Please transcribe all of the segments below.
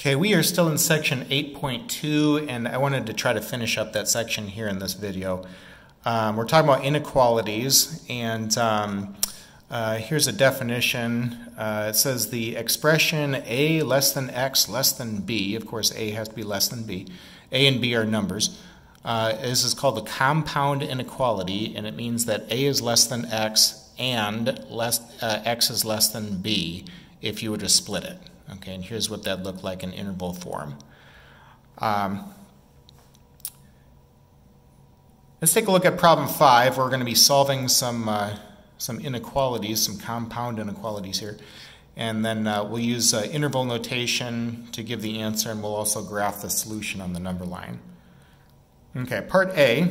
Okay, we are still in section 8.2, and I wanted to try to finish up that section here in this video. We're talking about inequalities, and here's a definition. It says the expression a less than x less than b, of course a has to be less than b, a and b are numbers. This is called the compound inequality, and it means that a is less than x and x is less than b if you were to split it. Okay, and here's what that looked like in interval form. Let's take a look at problem 5. We're going to be solving some inequalities, some compound inequalities here. And then we'll use interval notation to give the answer, and we'll also graph the solution on the number line. Okay, part A,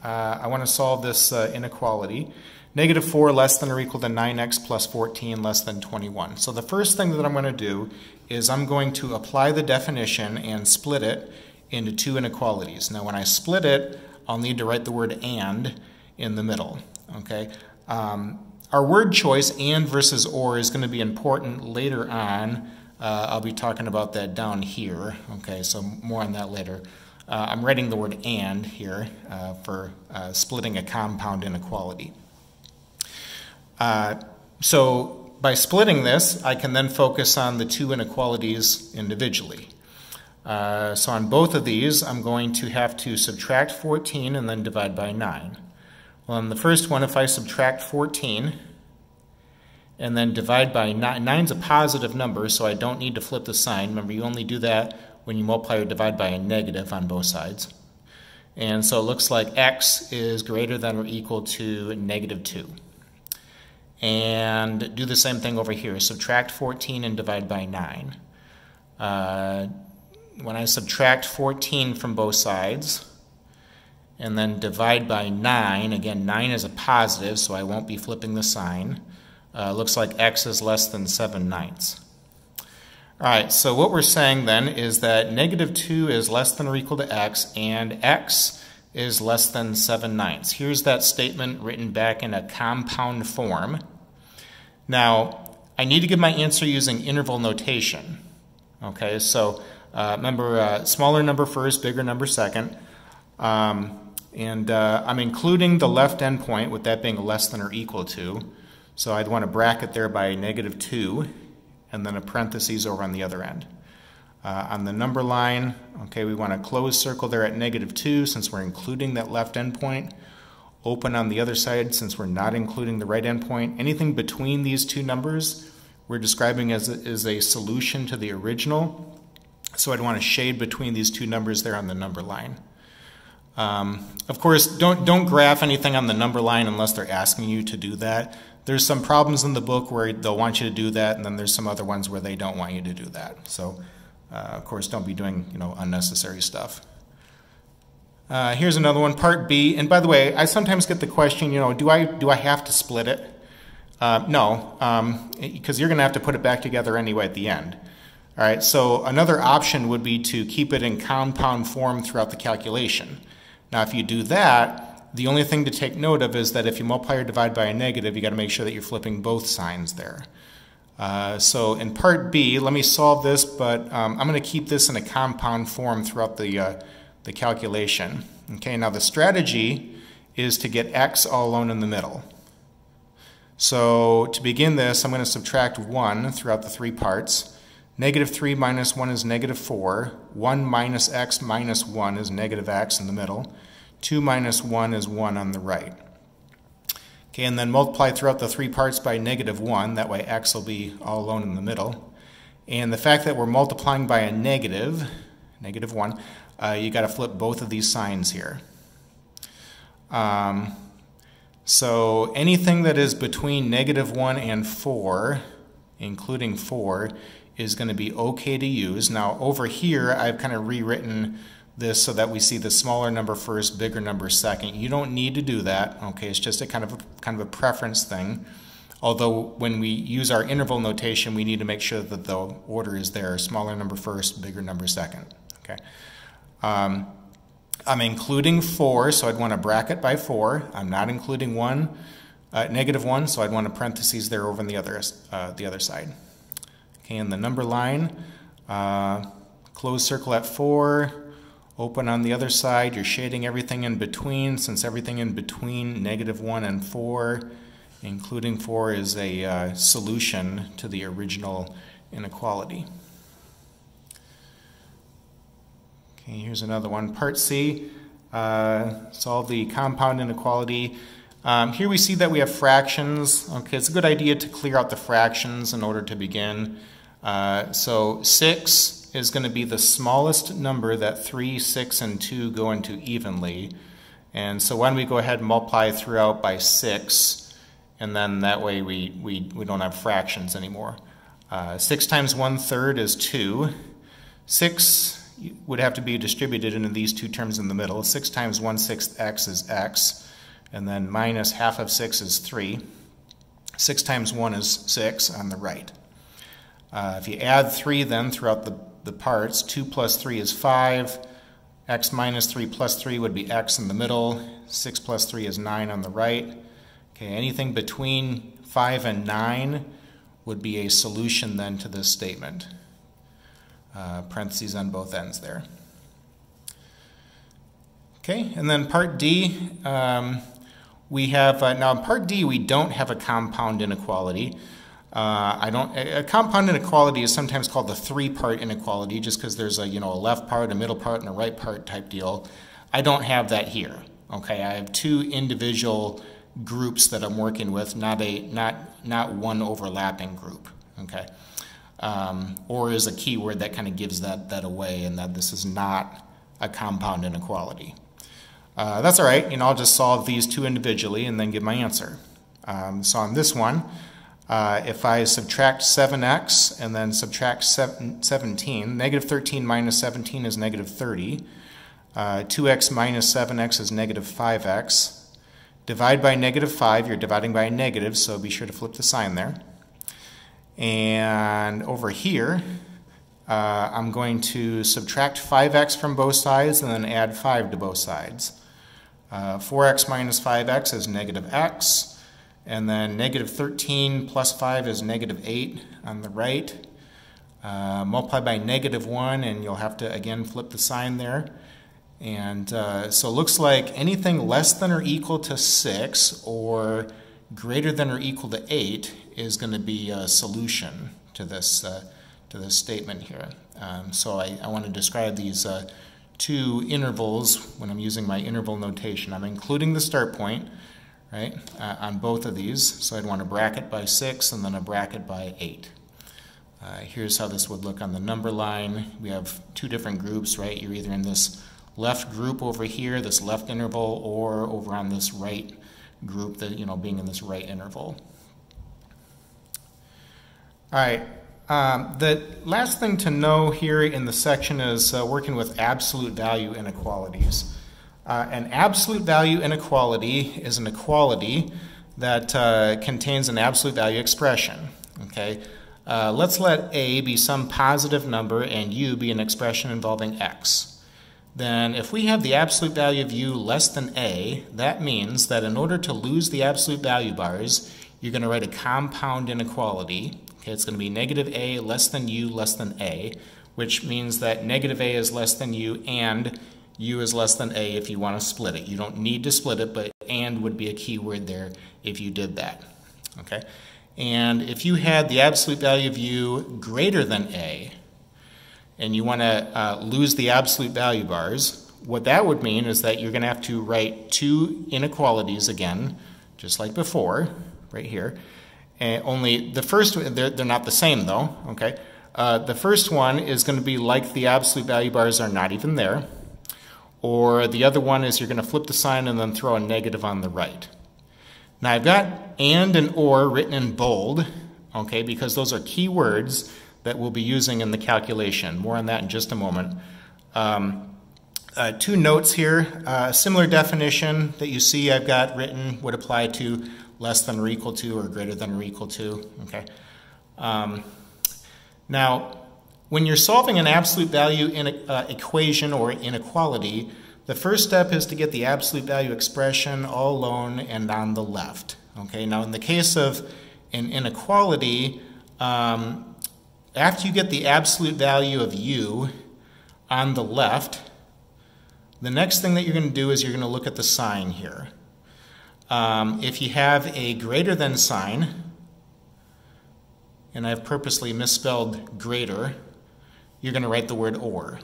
I want to solve this inequality. Negative 4 less than or equal to 9x plus 14 less than 21. So the first thing that I'm going to do is I'm going to apply the definition and split it into two inequalities. Now when I split it, I'll need to write the word and in the middle. Okay. Our word choice, and versus or, is going to be important later on. I'll be talking about that down here. Okay, so more on that later. I'm writing the word and here for splitting a compound inequality. So by splitting this, I can then focus on the two inequalities individually. So on both of these, I'm going to have to subtract 14 and then divide by 9. Well, on the first one, if I subtract 14 and then divide by 9, 9's a positive number, so I don't need to flip the sign. Remember, you only do that when you multiply or divide by a negative on both sides. And so it looks like x is greater than or equal to negative 2. And do the same thing over here. Subtract 14 and divide by 9. When I subtract 14 from both sides and then divide by 9, again 9 is a positive, so I won't be flipping the sign. Looks like x is less than 7/9. Alright, so what we're saying then is that negative 2 is less than or equal to x, and x is less than 7/9. Here's that statement written back in a compound form. Now, I need to give my answer using interval notation. Okay, so remember, smaller number first, bigger number second. I'm including the left endpoint, with that being less than or equal to. So I'd want to bracket there by negative 2, and then a parentheses over on the other end. On the number line, okay, we want to close circle there at negative 2 since we're including that left endpoint. Open on the other side since we're not including the right endpoint. Anything between these two numbers we're describing as a solution to the original. So I'd want to shade between these two numbers there on the number line. Of course, don't graph anything on the number line unless they're asking you to do that. There's some problems in the book where they'll want you to do that, and then there's some other ones where they don't want you to do that. So, of course, don't be doing unnecessary stuff. Here's another one, part B. And by the way, I sometimes get the question, do I have to split it? No, because you're going to have to put it back together anyway at the end. All right, so another option would be to keep it in compound form throughout the calculation. Now, if you do that, the only thing to take note of is that if you multiply or divide by a negative, you got to make sure that you're flipping both signs there. So in part B, let me solve this, but I'm going to keep this in a compound form throughout the calculation. Okay, now the strategy is to get x all alone in the middle. So to begin this, I'm going to subtract 1 throughout the three parts. Negative 3 minus 1 is negative 4. 1 minus x minus 1 is negative x in the middle. 2 minus 1 is 1 on the right. Okay, and then multiply throughout the three parts by negative 1. That way x will be all alone in the middle. And the fact that we're multiplying by a negative 1, you got to flip both of these signs here. So anything that is between negative 1 and 4, including 4, is going to be okay to use. Now over here, I've kind of rewritten this so that we see the smaller number first, bigger number second. You don't need to do that. Okay, it's just a kind of a preference thing. Although when we use our interval notation, we need to make sure that the order is there: smaller number first, bigger number second. Okay. I'm including 4, so I'd want to bracket by 4. I'm not including negative 1, so I'd want a parentheses there over on the other side. Okay, and the number line, close circle at 4, open on the other side. You're shading everything in between, since everything in between -1 and 4, including 4, is a solution to the original inequality. Okay, here's another one. Part C, solve the compound inequality. Here we see that we have fractions. Okay, it's a good idea to clear out the fractions in order to begin. So 6 is going to be the smallest number that 3, 6, and 2 go into evenly. And so why don't we go ahead and multiply throughout by 6, and then that way we don't have fractions anymore. 6 times 1/3 is 2. 6 would have to be distributed into these two terms in the middle. 6 times 1/6 x is x. And then minus half of 6 is 3. 6 times 1 is 6 on the right. If you add 3 then throughout the parts, 2 plus 3 is 5. X minus 3 plus 3 would be x in the middle. 6 plus 3 is 9 on the right. Okay, anything between 5 and 9 would be a solution then to this statement. Parentheses on both ends there. Okay, and then part D, we have, now in part D we don't have a compound inequality. A compound inequality is sometimes called the three-part inequality just because there's a left part, a middle part, and a right part type deal. I don't have that here. Okay, I have two individual groups that I'm working with, not one overlapping group. Okay, or is a keyword that kind of gives that away, and that this is not a compound inequality. That's all right. I'll just solve these two individually and then give my answer. So on this one, if I subtract 7x and then subtract 17, negative 13 minus 17 is negative 30. 2x minus 7x is negative 5x. Divide by negative 5, you're dividing by a negative, so be sure to flip the sign there. And over here, I'm going to subtract 5x from both sides and then add 5 to both sides. 4x minus 5x is negative x. And then negative 13 plus 5 is negative 8 on the right. Multiply by negative 1, and you'll have to, again, flip the sign there. And so it looks like anything less than or equal to 6 or greater than or equal to 8 is going to be a solution to this statement here. So I want to describe these two intervals when I'm using my interval notation. I'm including the start point, right, on both of these. So I'd want a bracket by 6 and then a bracket by 8. Here's how this would look on the number line. We have two different groups, right? You're either in this left group over here, this left interval, or over on this right group, that being in this right interval. All right. The last thing to know here in the section is working with absolute value inequalities. An absolute value inequality is an equality that contains an absolute value expression. Okay, let's let A be some positive number and U be an expression involving X. Then if we have the absolute value of U less than A, that means that in order to lose the absolute value bars, you're going to write a compound inequality. Okay, it's going to be negative A less than U less than A, which means that negative A is less than U and U is less than A if you want to split it. You don't need to split it, but and would be a key word there if you did that. Okay, and if you had the absolute value of U greater than A, and you want to lose the absolute value bars, what that would mean is that you're going to have to write two inequalities again, just like before, right here. Only the first, they're not the same though, okay? The first one is going to be like the absolute value bars are not even there. Or the other one is you're going to flip the sign and then throw a negative on the right. Now I've got and or written in bold, okay, because those are key words that we'll be using in the calculation. More on that in just a moment. Two notes here. Similar definition that you see I've got written would apply to less than or equal to or greater than or equal to. Okay. Now, when you're solving an absolute value equation or inequality, the first step is to get the absolute value expression all alone and on the left. Okay. Now, in the case of an inequality, after you get the absolute value of U, on the left, the next thing that you're going to do is you're going to look at the sign here. If you have a greater than sign, and I've purposely misspelled greater, you're going to write the word or.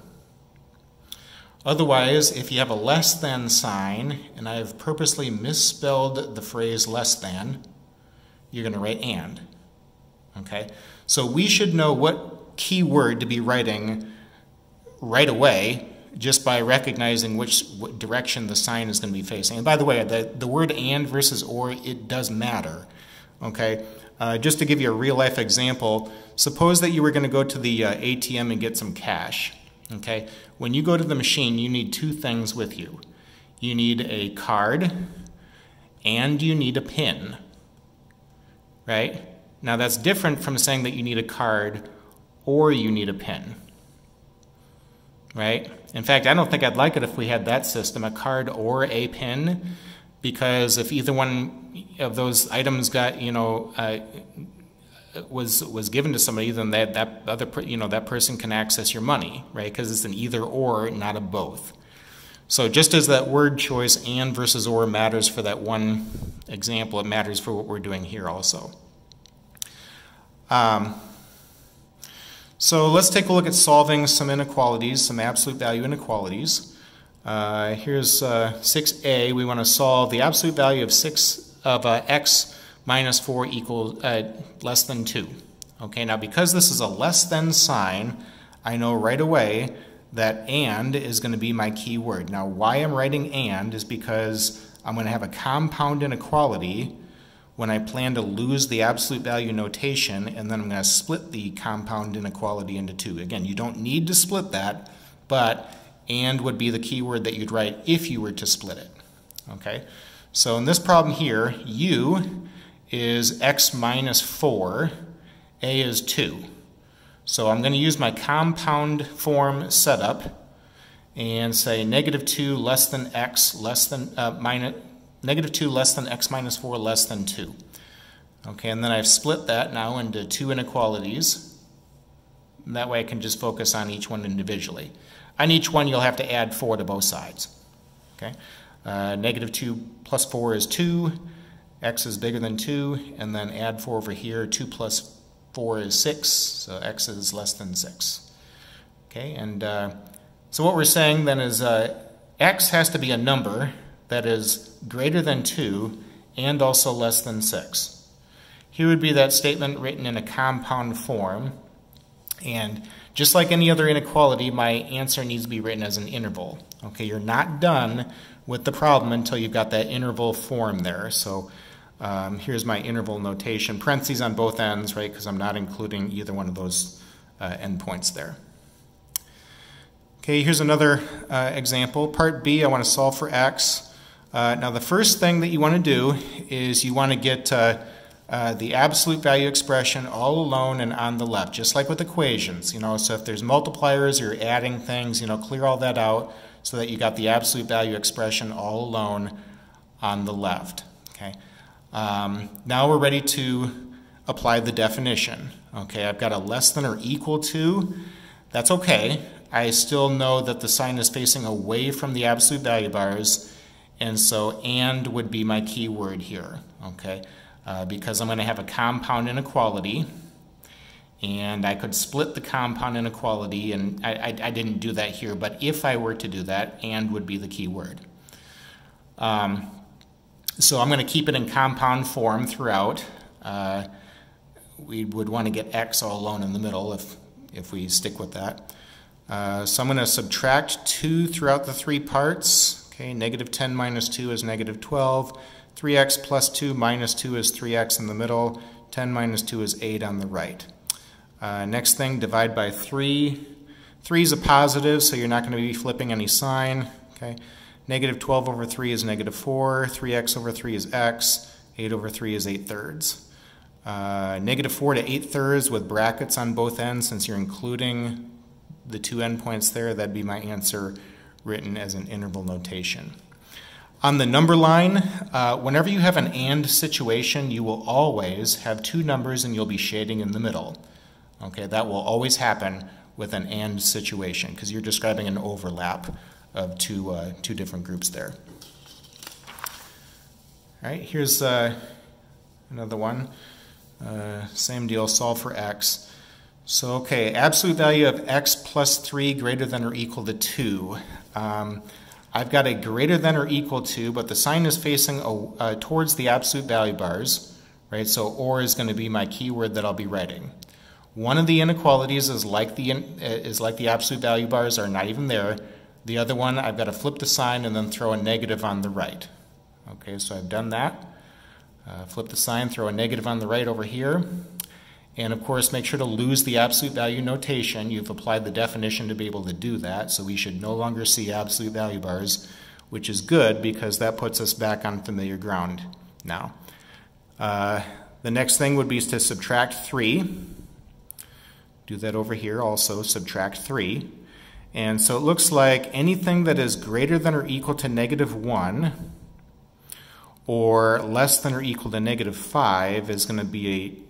Otherwise, if you have a less than sign, and I've purposely misspelled the phrase less than, you're going to write and. Okay? So we should know what keyword to be writing right away just by recognizing what direction the sign is going to be facing. And by the way, the word and versus or, it does matter. Okay? Just to give you a real-life example, suppose that you were going to go to the ATM and get some cash. Okay? When you go to the machine, you need two things with you. You need a card and you need a PIN. Right? Now that's different from saying that you need a card or you need a PIN. Right? In fact, I don't think I'd like it if we had that system, a card or a PIN, because if either one of those items got, was given to somebody, then that other, that person can access your money, right? Because it's an either or, not a both. So just as that word choice and versus or matters for that one example, it matters for what we're doing here also. So let's take a look at solving some inequalities, some absolute value inequalities. Here's 6a. We want to solve the absolute value of x minus 4 equals less than 2. Okay, now because this is a less than sign, I know right away that and is going to be my key word. Now why I'm writing and is because I'm going to have a compound inequality when I plan to lose the absolute value notation, and then I'm going to split the compound inequality into two. Again, you don't need to split that, but and would be the key word that you'd write if you were to split it. Okay, so in this problem here, u is x minus 4, a is 2. So I'm going to use my compound form setup and say negative 2 less than x less than negative 2 less than x minus 4 less than 2. Okay, and then I've split that now into two inequalities. And that way I can just focus on each one individually. On each one you'll have to add 4 to both sides. Okay, negative 2 plus 4 is 2, x is bigger than 2, and then add 4 over here, 2 plus 4 is 6, so x is less than 6. Okay, and so what we're saying then is x has to be a number that is greater than 2 and also less than 6. Here would be that statement written in a compound form, and just like any other inequality, my answer needs to be written as an interval. Okay, you're not done with the problem until you've got that interval form there. So here's my interval notation, parentheses on both ends, right, because I'm not including either one of those endpoints there. Okay, here's another example. Part B, I want to solve for x. Now the first thing that you want to do is you want to get the absolute value expression all alone and on the left, just like with equations. So if there's multipliers or adding things, clear all that out so that you got the absolute value expression all alone on the left. Okay. Now we're ready to apply the definition. Okay, I've got a less than or equal to. That's okay. I still know that the sign is facing away from the absolute value bars, and so and would be my key word here, okay? Because I'm going to have a compound inequality, and I could split the compound inequality, and I didn't do that here, but if I were to do that, and would be the key word. So I'm going to keep it in compound form throughout. We would want to get x all alone in the middle if we stick with that. So I'm going to subtract 2 throughout the 3 parts. Okay, negative 10 minus 2 is negative 12. 3x plus 2 minus 2 is 3x in the middle. 10 minus 2 is 8 on the right. Next thing, divide by 3. 3 is a positive, so you're not going to be flipping any sign. Okay, negative 12 over 3 is negative 4. 3x over 3 is x. 8 over 3 is 8 thirds. Negative 4 to 8 thirds with brackets on both ends, since you're including the 2 endpoints there, that'd be my answer written as an interval notation. On the number line, whenever you have an and situation, you will always have 2 numbers and you'll be shading in the middle. Okay, that will always happen with an and situation, because you're describing an overlap of two different groups there. All right, here's another one. Same deal, solve for x. So, okay, absolute value of x plus 3 greater than or equal to 2. I've got a greater than or equal to, but the sign is facing towards the absolute value bars, right? So or is going to be my keyword that I'll be writing. One of the inequalities is like the absolute value bars are not even there. The other one, I've got to flip the sign and then throw a negative on the right. Okay, so I've done that. Flip the sign, throw a negative on the right over here. And of course, make sure to lose the absolute value notation. You've applied the definition to be able to do that, so we should no longer see absolute value bars, which is good because that puts us back on familiar ground now. The next thing would be to subtract 3. Do that over here also, subtract 3. And so it looks like anything that is greater than or equal to -1 or less than or equal to -5 is going to be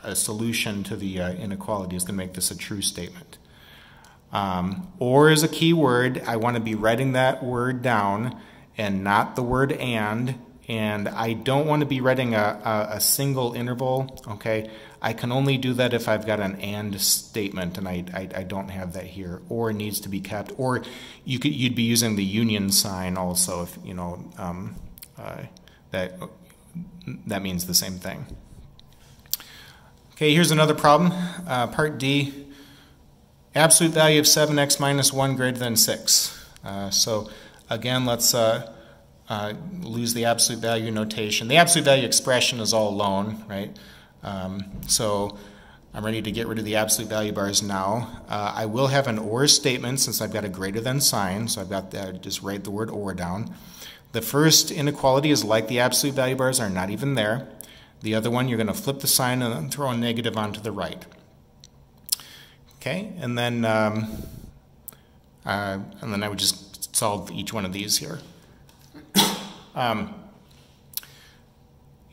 a solution to the inequality. Is going to make this a true statement. Or is a key word. I want to be writing that word down and not the word and I don't want to be writing a single interval. Okay, I can only do that if I've got an and statement, and I don't have that here. Or needs to be kept. Or you'd be using the union sign also if you know that means the same thing. Okay, here's another problem. Part D, absolute value of 7x minus 1 greater than 6. So again, let's lose the absolute value notation. The absolute value expression is all alone, right? So I'm ready to get rid of the absolute value bars now. I will have an or statement since I've got a greater than sign, so I've got that, just write the word or down. The first inequality is like the absolute value bars are not even there. The other one, you're going to flip the sign and then throw a negative onto the right. Okay, and then I would just solve each one of these here. Add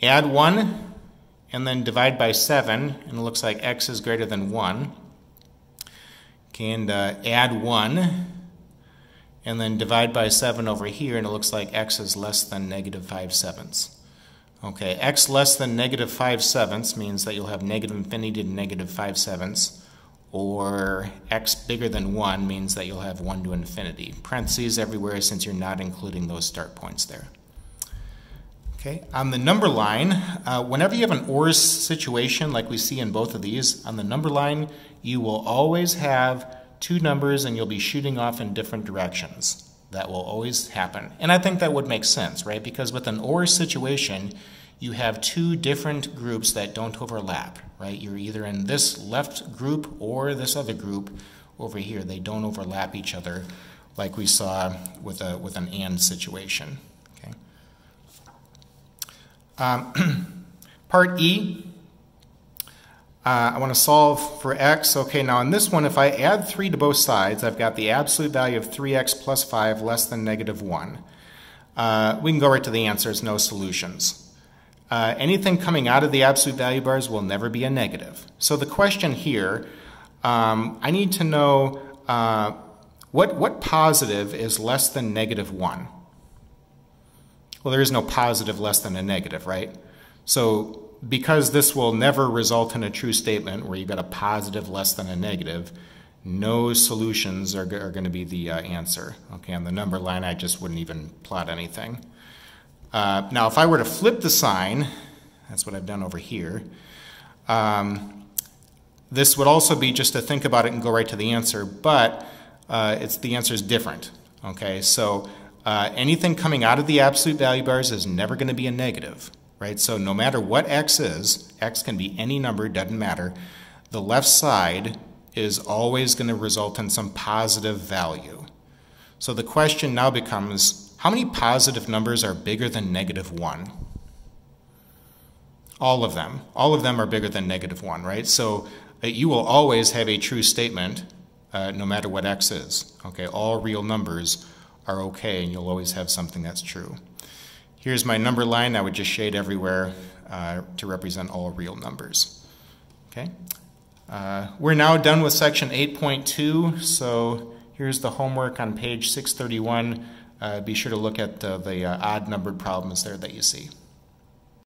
1 and then divide by 7, and it looks like x is greater than 1. Okay, and add 1 and then divide by 7 over here, and it looks like x is less than -5/7. Okay, x less than -5/7 means that you'll have negative infinity to -5/7, or x bigger than 1 means that you'll have 1 to infinity. Parentheses everywhere since you're not including those start points there. Okay, on the number line, whenever you have an or situation like we see in both of these, on the number line you will always have two numbers and you'll be shooting off in different directions. That will always happen. And I think that would make sense, right? Because with an or situation, you have two different groups that don't overlap, right? You're either in this left group or this other group over here. They don't overlap each other like we saw with an and situation. Okay. Part E, I want to solve for x. Okay, now in this one, if I add 3 to both sides, I've got the absolute value of 3x plus 5 less than -1. We can go right to the answers, no solutions. Anything coming out of the absolute value bars will never be a negative. So the question here, I need to know what positive is less than -1? Well, there is no positive less than a negative, right? So because this will never result in a true statement where you've got a positive less than a negative, no solutions are going to be the answer. Okay, on the number line, I just wouldn't even plot anything. Now, if I were to flip the sign, that's what I've done over here, this would also be just to think about it and go right to the answer, but the answer is different. Okay, so anything coming out of the absolute value bars is never going to be a negative. Right? So no matter what x is, x can be any number, doesn't matter, the left side is always going to result in some positive value. So the question now becomes, how many positive numbers are bigger than -1? All of them. All of them are bigger than -1, right? So you will always have a true statement no matter what x is. Okay, all real numbers are okay, and you'll always have something that's true. Here's my number line. I would just shade everywhere to represent all real numbers. Okay. We're now done with section 8.2, so here's the homework on page 631. Be sure to look at the odd numbered problems there that you see.